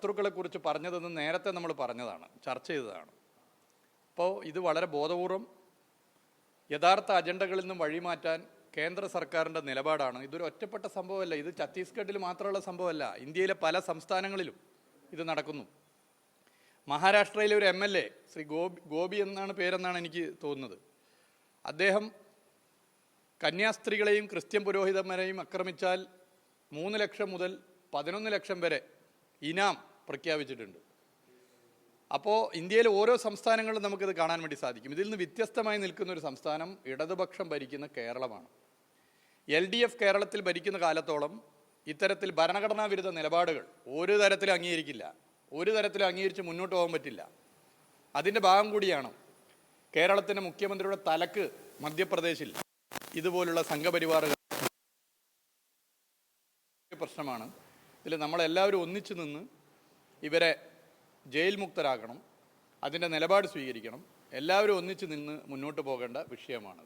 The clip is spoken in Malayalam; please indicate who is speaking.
Speaker 1: ശത്രുക്കളെക്കുറിച്ച് പറഞ്ഞതെന്ന് നേരത്തെ നമ്മൾ പറഞ്ഞതാണ്, ചർച്ച ചെയ്തതാണ്. അപ്പോൾ ഇത് വളരെ ബോധപൂർവം യഥാർത്ഥ അജണ്ടകളിൽ നിന്നും വഴിമാറ്റാൻ കേന്ദ്ര സർക്കാരിൻ്റെ നിലപാടാണ്. ഇതൊരു ഒറ്റപ്പെട്ട സംഭവമല്ല, ഇത് ഛത്തീസ്ഗഡിൽ മാത്രമുള്ള സംഭവമല്ല, ഇന്ത്യയിലെ പല സംസ്ഥാനങ്ങളിലും ഇത് നടക്കുന്നു. മഹാരാഷ്ട്രയിലെ ഒരു MLA ശ്രീ ഗോപി എന്നാണ് പേരെന്നാണ് എനിക്ക് തോന്നുന്നത്. അദ്ദേഹം കന്യാസ്ത്രീകളെയും ക്രിസ്ത്യൻ പുരോഹിതന്മാരെയും ആക്രമിച്ചാൽ 3 ലക്ഷം മുതൽ 11 ലക്ഷം വരെ ഇനാം പ്രഖ്യാപിച്ചിട്ടുണ്ട്. അപ്പോൾ ഇന്ത്യയിലെ ഓരോ സംസ്ഥാനങ്ങളിലും നമുക്കിത് കാണാൻ വേണ്ടി സാധിക്കും. ഇതിൽ നിന്ന് വ്യത്യസ്തമായി നിൽക്കുന്ന ഒരു സംസ്ഥാനം ഇടതുപക്ഷം ഭരിക്കുന്ന കേരളമാണ്. LDF കേരളത്തിൽ ഭരിക്കുന്ന കാലത്തോളം ഇത്തരത്തിൽ ഭരണഘടനാ വിരുദ്ധ നിലപാടുകൾ ഒരു തരത്തിലും അംഗീകരിക്കില്ല, ഒരു തരത്തിലും അംഗീകരിച്ച് മുന്നോട്ട് പോകാൻ പറ്റില്ല. അതിൻ്റെ ഭാഗം കൂടിയാണ് കേരളത്തിൻ്റെ മുഖ്യമന്ത്രിയുടെ തലക്ക് മധ്യപ്രദേശിൽ ഇതുപോലുള്ള സംഘപരിവാറുകൾ പ്രശ്നമാണ്. ഇതിൽ നമ്മളെല്ലാവരും ഒന്നിച്ചു നിന്ന് ഇവരെ ജയിൽ മുക്തരാക്കണം, അതിൻ്റെ നിലപാട് സ്വീകരിക്കണം. എല്ലാവരും ഒന്നിച്ചു നിന്ന് മുന്നോട്ട് പോകേണ്ട വിഷയമാണ്.